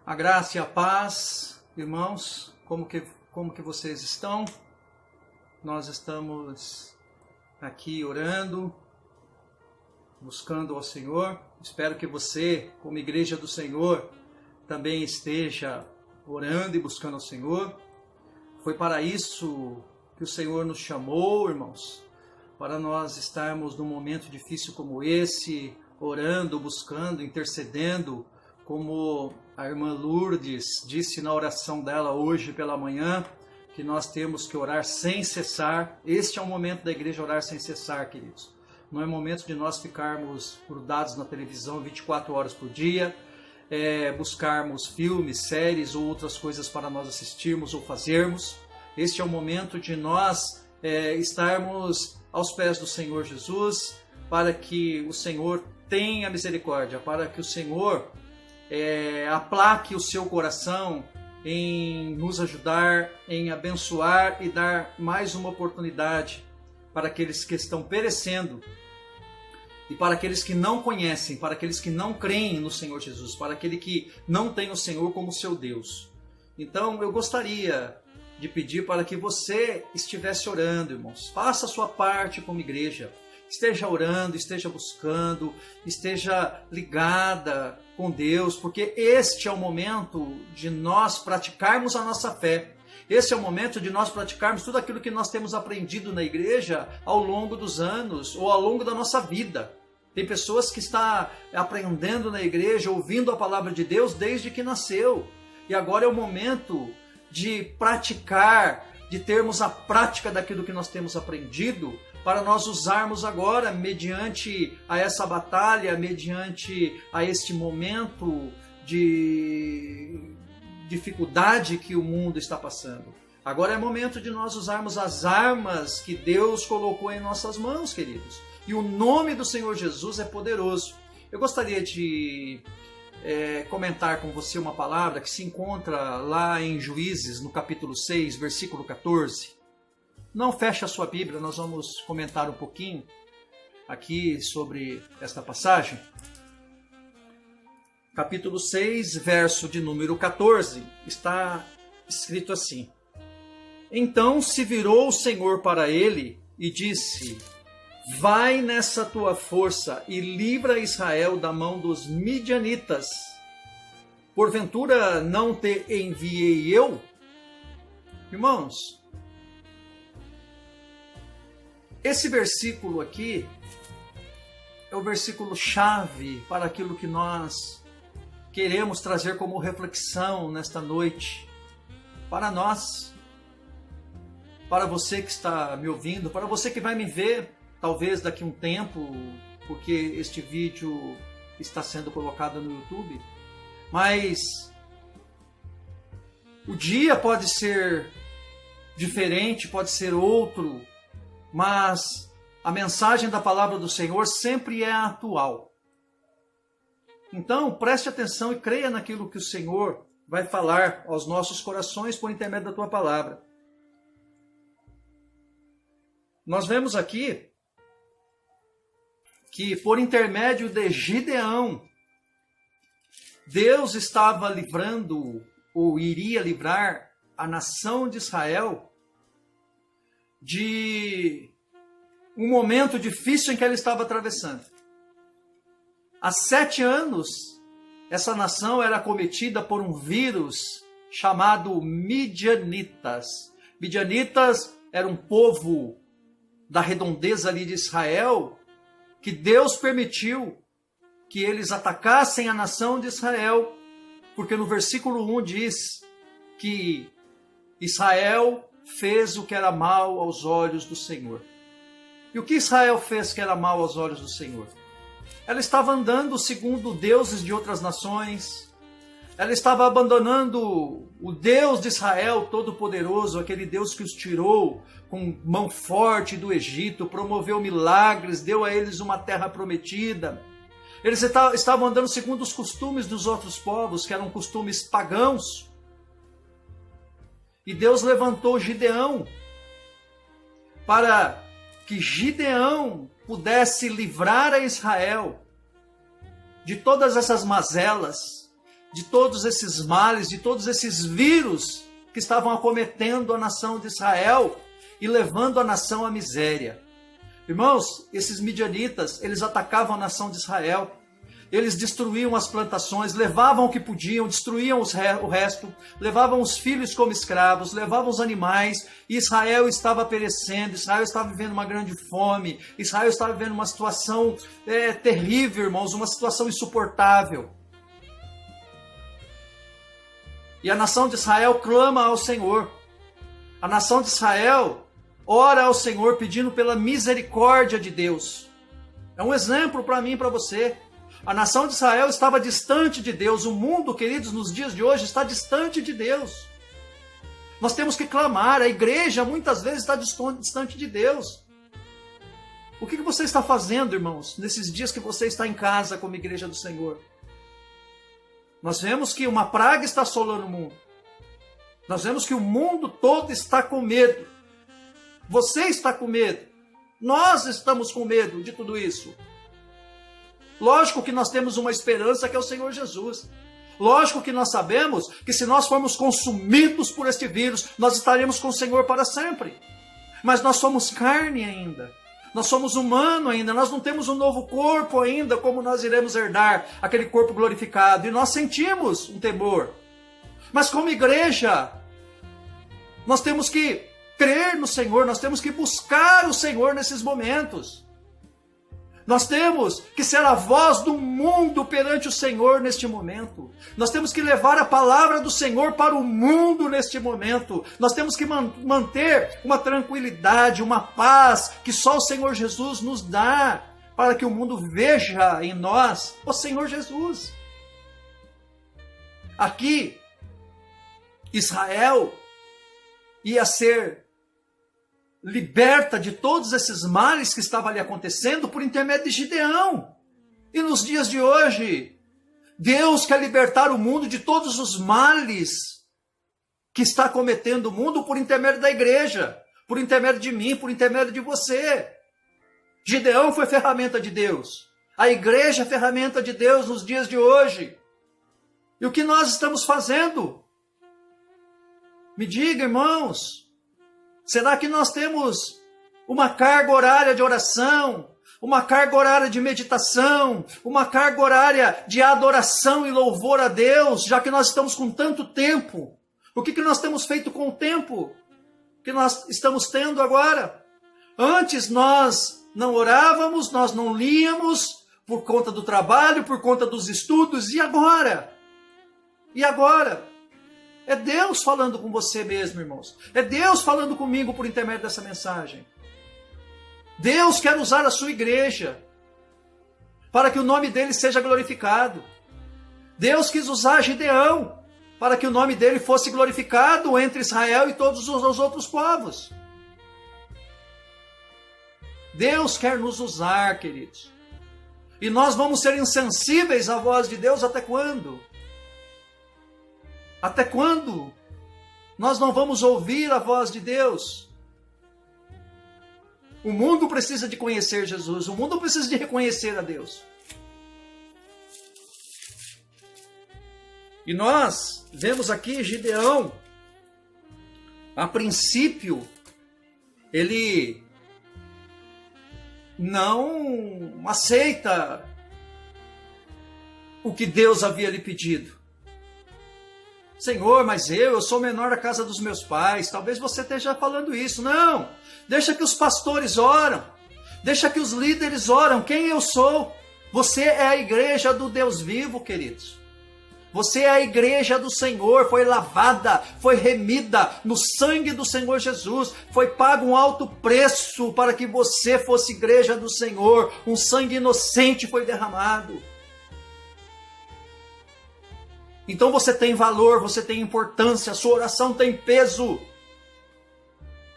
A graça e a paz, irmãos, como que vocês estão? Nós estamos aqui orando, buscando ao Senhor. Espero que você, como igreja do Senhor, também esteja orando e buscando ao Senhor. Foi para isso que o Senhor nos chamou, irmãos, para nós estarmos num momento difícil como esse, orando, buscando, intercedendo, como a irmã Lourdes disse na oração dela hoje pela manhã, que nós temos que orar sem cessar. Este é o momento da igreja orar sem cessar, queridos. Não é momento de nós ficarmos grudados na televisão 24 horas por dia, buscarmos filmes, séries ou outras coisas para nós assistirmos ou fazermos. Este é o momento de nós estarmos aos pés do Senhor Jesus, para que o Senhor tenha misericórdia, para que o Senhor aplaque o seu coração em nos ajudar, em abençoar e dar mais uma oportunidade para aqueles que estão perecendo e para aqueles que não conhecem, para aqueles que não creem no Senhor Jesus, para aquele que não tem o Senhor como seu Deus. Então eu gostaria de pedir para que você estivesse orando, irmãos. Faça a sua parte como igreja. Esteja orando, esteja buscando, esteja ligada com Deus, porque este é o momento de nós praticarmos a nossa fé. Esse é o momento de nós praticarmos tudo aquilo que nós temos aprendido na igreja ao longo dos anos ou ao longo da nossa vida. Tem pessoas que estão aprendendo na igreja, ouvindo a palavra de Deus desde que nasceu. E agora é o momento de praticar, de termos a prática daquilo que nós temos aprendido, para nós usarmos agora, mediante a essa batalha, mediante a este momento de dificuldade que o mundo está passando. Agora é momento de nós usarmos as armas que Deus colocou em nossas mãos, queridos. E o nome do Senhor Jesus é poderoso. Eu gostaria de comentar com você uma palavra que se encontra lá em Juízes, no capítulo 6, versículo 14. Não feche a sua Bíblia, nós vamos comentar um pouquinho aqui sobre esta passagem. Capítulo 6, verso de número 14, está escrito assim: Então se virou o Senhor para ele e disse: Vai nessa tua força e livra Israel da mão dos midianitas. Porventura não te enviei eu? Irmãos, esse versículo aqui é o versículo chave para aquilo que nós queremos trazer como reflexão nesta noite. Para nós, para você que está me ouvindo, para você que vai me ver, talvez daqui a um tempo, porque este vídeo está sendo colocado no YouTube. Mas o dia pode ser diferente, pode ser outro, mas a mensagem da palavra do Senhor sempre é atual. Então, preste atenção e creia naquilo que o Senhor vai falar aos nossos corações por intermédio da tua palavra. Nós vemos aqui que por intermédio de Gideão, Deus estava livrando, ou iria livrar, a nação de Israel de um momento difícil em que ela estava atravessando. Há 7 anos, essa nação era acometida por um vírus chamado midianitas. Midianitas era um povo da redondeza ali de Israel, que Deus permitiu que eles atacassem a nação de Israel, porque no versículo 1 diz que Israel fez o que era mal aos olhos do Senhor. E o que Israel fez que era mal aos olhos do Senhor? Ela estava andando segundo deuses de outras nações. Ela estava abandonando o Deus de Israel Todo-Poderoso, aquele Deus que os tirou com mão forte do Egito, promoveu milagres, deu a eles uma terra prometida. Eles estavam andando segundo os costumes dos outros povos, que eram costumes pagãos. E Deus levantou Gideão para que Gideão pudesse livrar a Israel de todas essas mazelas, de todos esses males, de todos esses vírus que estavam acometendo a nação de Israel e levando a nação à miséria. Irmãos, esses midianitas, eles atacavam a nação de Israel. Eles destruíam as plantações, levavam o que podiam, destruíam o resto, levavam os filhos como escravos, levavam os animais, e Israel estava perecendo, Israel estava vivendo uma grande fome, Israel estava vivendo uma situação terrível, irmãos, uma situação insuportável. E a nação de Israel clama ao Senhor. A nação de Israel ora ao Senhor pedindo pela misericórdia de Deus. É um exemplo para mim e para você. A nação de Israel estava distante de Deus. O mundo, queridos, nos dias de hoje está distante de Deus. Nós temos que clamar. A igreja muitas vezes está distante de Deus. O que você está fazendo, irmãos, nesses dias que você está em casa como igreja do Senhor? Nós vemos que uma praga está assolando o mundo. Nós vemos que o mundo todo está com medo. Você está com medo. Nós estamos com medo de tudo isso. Lógico que nós temos uma esperança que é o Senhor Jesus. Lógico que nós sabemos que se nós formos consumidos por este vírus, nós estaremos com o Senhor para sempre. Mas nós somos carne ainda. Nós somos humano ainda. Nós não temos um novo corpo ainda, como nós iremos herdar aquele corpo glorificado. E nós sentimos um temor. Mas como igreja, nós temos que crer no Senhor, nós temos que buscar o Senhor nesses momentos. Nós temos que ser a voz do mundo perante o Senhor neste momento. Nós temos que levar a palavra do Senhor para o mundo neste momento. Nós temos que manter uma tranquilidade, uma paz que só o Senhor Jesus nos dá, para que o mundo veja em nós o Senhor Jesus. Aqui, Israel ia ser liberta de todos esses males que estavam ali acontecendo por intermédio de Gideão. E nos dias de hoje, Deus quer libertar o mundo de todos os males que está cometendo o mundo por intermédio da igreja, por intermédio de mim, por intermédio de você. Gideão foi ferramenta de Deus. A igreja é ferramenta de Deus nos dias de hoje. E o que nós estamos fazendo? Me diga, irmãos. Será que nós temos uma carga horária de oração, uma carga horária de meditação, uma carga horária de adoração e louvor a Deus, já que nós estamos com tanto tempo? O que nós temos feito com o tempo que nós estamos tendo agora? Antes nós não orávamos, nós não líamos por conta do trabalho, por conta dos estudos, e agora? E agora? É Deus falando com você mesmo, irmãos. É Deus falando comigo por intermédio dessa mensagem. Deus quer usar a sua igreja para que o nome dele seja glorificado. Deus quis usar Gideão para que o nome dele fosse glorificado entre Israel e todos os outros povos. Deus quer nos usar, queridos. E nós vamos ser insensíveis à voz de Deus até quando? Até quando nós não vamos ouvir a voz de Deus? O mundo precisa de conhecer Jesus, o mundo precisa de reconhecer a Deus. E nós vemos aqui Gideão, a princípio, ele não aceita o que Deus havia lhe pedido. Senhor, mas eu sou menor da casa dos meus pais. Talvez você esteja falando isso. Não, deixa que os pastores oram. Deixa que os líderes oram. Quem eu sou? Você é a igreja do Deus vivo, queridos. Você é a igreja do Senhor. Foi lavada, foi remida no sangue do Senhor Jesus. Foi pago um alto preço para que você fosse igreja do Senhor. Um sangue inocente foi derramado. Então você tem valor, você tem importância, a sua oração tem peso.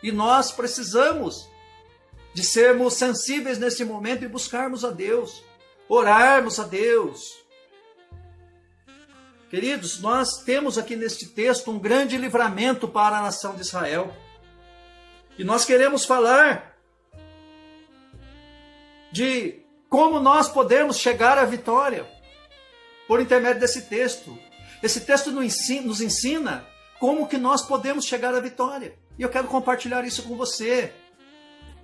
E nós precisamos de sermos sensíveis nesse momento e buscarmos a Deus, orarmos a Deus. Queridos, nós temos aqui neste texto um grande livramento para a nação de Israel. E nós queremos falar de como nós podemos chegar à vitória por intermédio desse texto. Esse texto nos ensina como que nós podemos chegar à vitória. E eu quero compartilhar isso com você.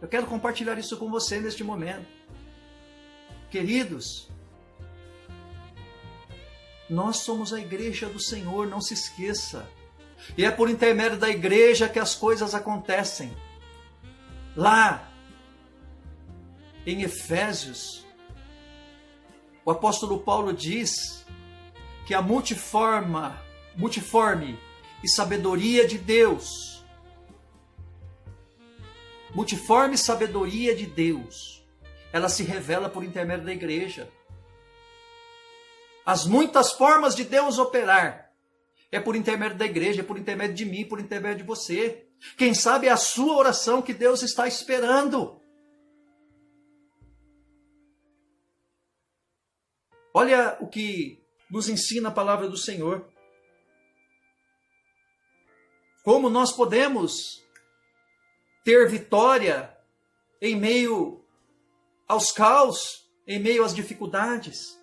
Eu quero compartilhar isso com você neste momento. Queridos, nós somos a igreja do Senhor, não se esqueça. E é por intermédio da igreja que as coisas acontecem. Lá, em Efésios, o apóstolo Paulo diz que a multiforme e sabedoria de Deus, multiforme sabedoria de Deus, ela se revela por intermédio da igreja. As muitas formas de Deus operar é por intermédio da igreja, é por intermédio de mim, por intermédio de você. Quem sabe é a sua oração que Deus está esperando. Olha o que nos ensina a palavra do Senhor. Como nós podemos ter vitória em meio aos caos, em meio às dificuldades.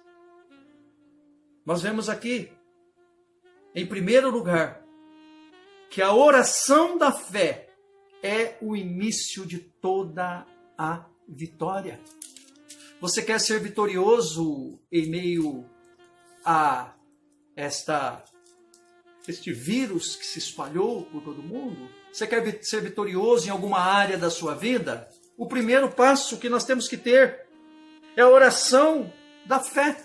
Nós vemos aqui, em primeiro lugar, que a oração da fé é o início de toda a vitória. Você quer ser vitorioso em meio a este vírus que se espalhou por todo mundo? Você quer ser vitorioso em alguma área da sua vida? O primeiro passo que nós temos que ter é a oração da fé.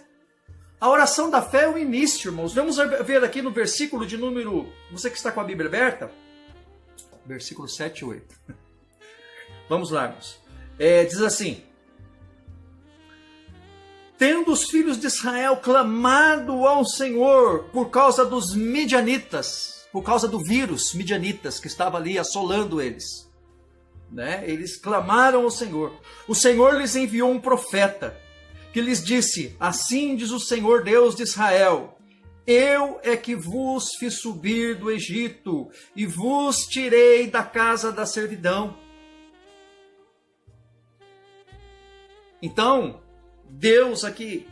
A oração da fé é o início, irmãos. Vamos ver aqui no versículo de número... Você que está com a Bíblia aberta? Versículo 7 e 8. Vamos lá, irmãos. Diz assim: tendo os filhos de Israel clamado ao Senhor por causa dos midianitas, por causa do vírus midianitas que estava ali assolando eles, né? Eles clamaram ao Senhor. O Senhor lhes enviou um profeta que lhes disse: assim diz o Senhor Deus de Israel, eu é que vos fiz subir do Egito e vos tirei da casa da servidão. Então, Deus aqui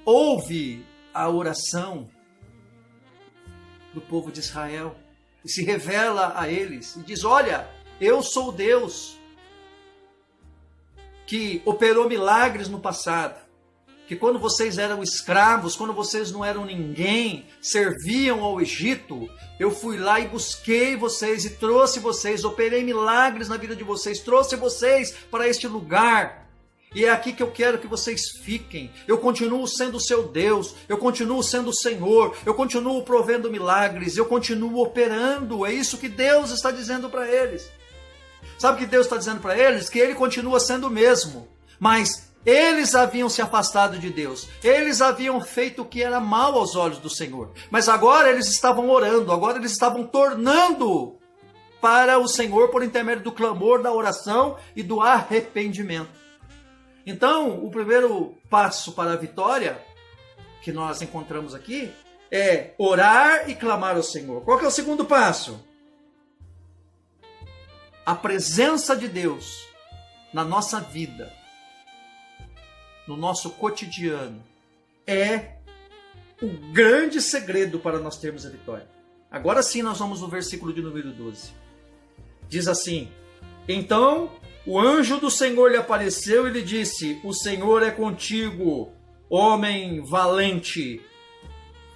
ouve a oração do povo de Israel e se revela a eles e diz: olha, eu sou Deus que operou milagres no passado, que quando vocês eram escravos, quando vocês não eram ninguém, serviam ao Egito, eu fui lá e busquei vocês e trouxe vocês, operei milagres na vida de vocês, trouxe vocês para este lugar. E é aqui que eu quero que vocês fiquem. Eu continuo sendo o seu Deus, eu continuo sendo o Senhor, eu continuo provendo milagres, eu continuo operando. É isso que Deus está dizendo para eles. Sabe o que Deus está dizendo para eles? Que Ele continua sendo o mesmo, mas eles haviam se afastado de Deus, eles haviam feito o que era mal aos olhos do Senhor, mas agora eles estavam orando, agora eles estavam tornando para o Senhor por intermédio do clamor, da oração e do arrependimento. Então, o primeiro passo para a vitória que nós encontramos aqui é orar e clamar ao Senhor. Qual que é o segundo passo? A presença de Deus na nossa vida, no nosso cotidiano, é o grande segredo para nós termos a vitória. Agora sim nós vamos no versículo de número 12. Diz assim: então o anjo do Senhor lhe apareceu e lhe disse: o Senhor é contigo, homem valente.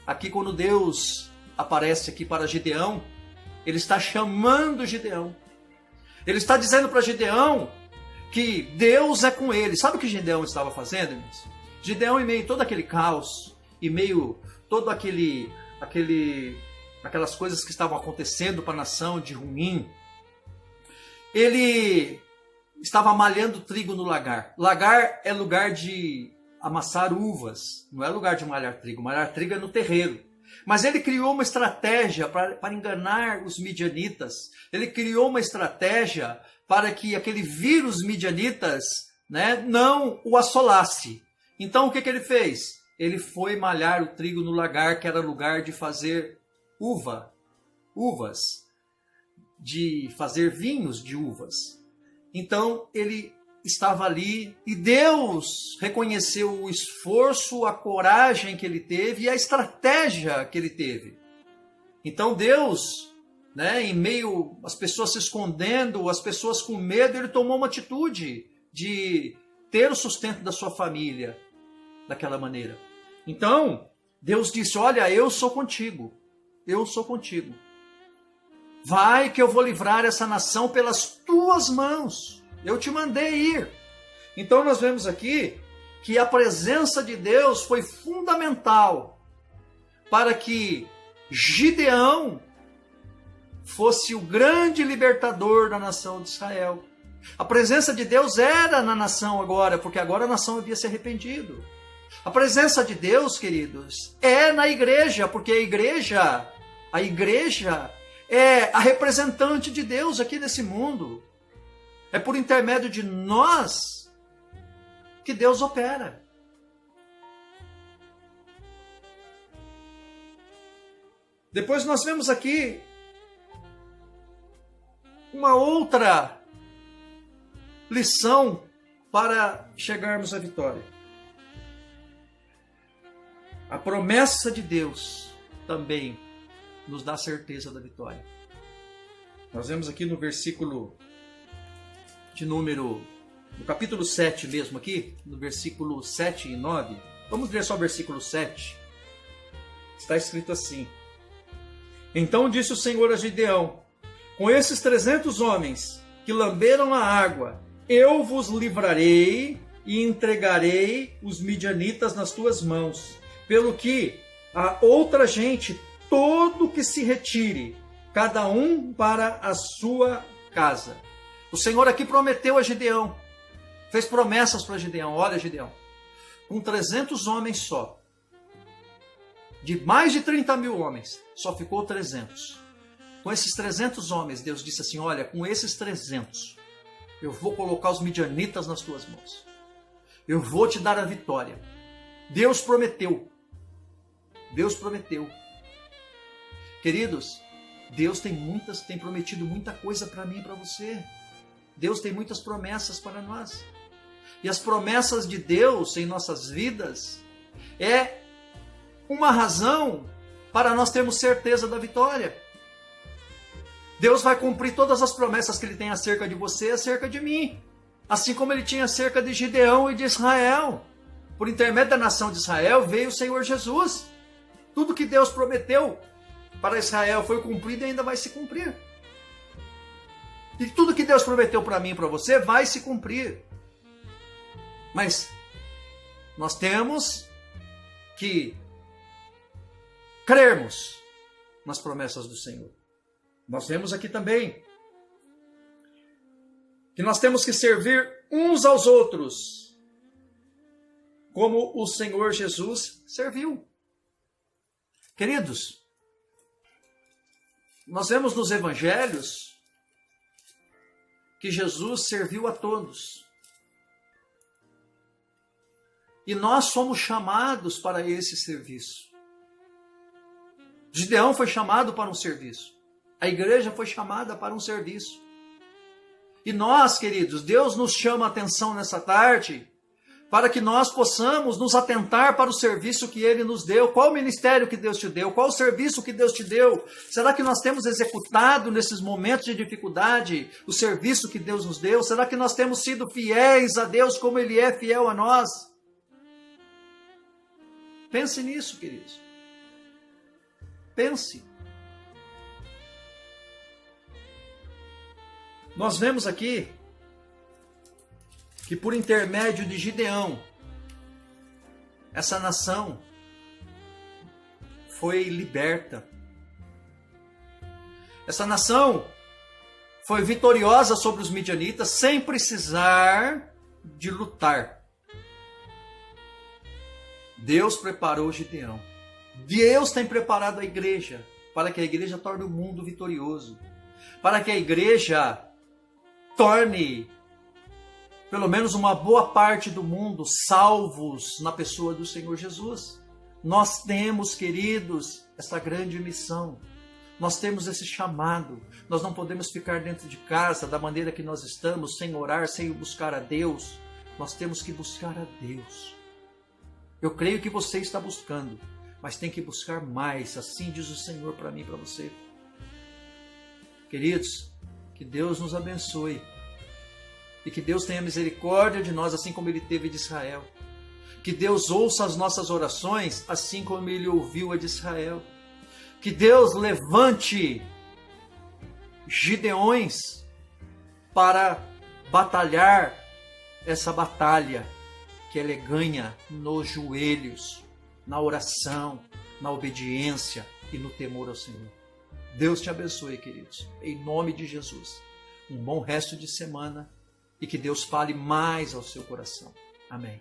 Aqui quando Deus aparece aqui para Gideão, Ele está chamando Gideão. Ele está dizendo para Gideão que Deus é com ele. Sabe o que Gideão estava fazendo, irmãos? Gideão, em meio a todo aquele caos, em meio a todo aquelas coisas que estavam acontecendo para a nação de ruim, ele estava malhando trigo no lagar. Lagar é lugar de amassar uvas, não é lugar de malhar trigo. Malhar trigo é no terreiro. Mas ele criou uma estratégia para enganar os midianitas. Ele criou uma estratégia para que aquele vírus midianitas, né, não o assolasse. Então o que ele fez? Ele foi malhar o trigo no lagar, que era lugar de fazer uvas, de fazer vinhos de uvas. Então ele estava ali e Deus reconheceu o esforço, a coragem que ele teve e a estratégia que ele teve. Então Deus, em meio às pessoas se escondendo, as pessoas com medo, ele tomou uma atitude de ter o sustento da sua família daquela maneira. Então, Deus disse, olha, eu sou contigo. Eu sou contigo. Vai que eu vou livrar essa nação pelas tuas mãos. Eu te mandei ir. Então nós vemos aqui que a presença de Deus foi fundamental para que Gideão fosse o grande libertador da nação de Israel. A presença de Deus era na nação agora, porque agora a nação havia se arrependido. A presença de Deus, queridos, é na igreja, porque a igreja é a representante de Deus aqui nesse mundo. É por intermédio de nós que Deus opera. Depois nós vemos aqui uma outra lição para chegarmos à vitória. A promessa de Deus também nos dá certeza da vitória. Nós vemos aqui no versículo no capítulo 7 mesmo aqui, no versículo 7 e 9. Vamos ler só o versículo 7. Está escrito assim: Então disse o Senhor a Gideão, com esses 300 homens que lamberam a água, eu vos livrarei e entregarei os midianitas nas tuas mãos, pelo que a outra gente, todo que se retire, cada um para a sua casa. O Senhor aqui prometeu a Gideão, fez promessas para Gideão. Olha, Gideão, com 300 homens só, de mais de 30 mil homens, só ficou 300. Com esses 300 homens, Deus disse assim, olha, com esses 300, eu vou colocar os midianitas nas tuas mãos. Eu vou te dar a vitória. Deus prometeu. Deus prometeu. Queridos, Deus tem prometido muita coisa para mim e para você. Deus tem muitas promessas para nós. E as promessas de Deus em nossas vidas é uma razão para nós termos certeza da vitória. Deus vai cumprir todas as promessas que Ele tem acerca de você e acerca de mim. Assim como Ele tinha acerca de Gideão e de Israel. Por intermédio da nação de Israel veio o Senhor Jesus. Tudo que Deus prometeu para Israel foi cumprido e ainda vai se cumprir. E tudo que Deus prometeu para mim e para você vai se cumprir. Mas nós temos que crermos nas promessas do Senhor. Nós vemos aqui também que nós temos que servir uns aos outros, como o Senhor Jesus serviu. Queridos, nós vemos nos evangelhos que Jesus serviu a todos. E nós somos chamados para esse serviço. Gideão foi chamado para um serviço. A igreja foi chamada para um serviço. E nós, queridos, Deus nos chama a atenção nessa tarde para que nós possamos nos atentar para o serviço que Ele nos deu. Qual o ministério que Deus te deu? Qual o serviço que Deus te deu? Será que nós temos executado nesses momentos de dificuldade o serviço que Deus nos deu? Será que nós temos sido fiéis a Deus como Ele é fiel a nós? Pense nisso, queridos. Pense. Nós vemos aqui que por intermédio de Gideão, essa nação foi liberta. Essa nação foi vitoriosa sobre os midianitas sem precisar de lutar. Deus preparou Gideão. Deus tem preparado a igreja para que a igreja torne o mundo vitorioso. Para que a igreja torne pelo menos uma boa parte do mundo salvos na pessoa do Senhor Jesus. Nós temos, queridos, essa grande missão. Nós temos esse chamado. Nós não podemos ficar dentro de casa da maneira que nós estamos, sem orar, sem buscar a Deus. Nós temos que buscar a Deus. Eu creio que você está buscando, mas tem que buscar mais. Assim diz o Senhor para mim e para você. Queridos, que Deus nos abençoe. E que Deus tenha misericórdia de nós, assim como Ele teve de Israel. Que Deus ouça as nossas orações, assim como Ele ouviu a de Israel. Que Deus levante Gideões para batalhar essa batalha que Ele ganha nos joelhos, na oração, na obediência e no temor ao Senhor. Deus te abençoe, queridos, em nome de Jesus. Um bom resto de semana e que Deus fale mais ao seu coração. Amém.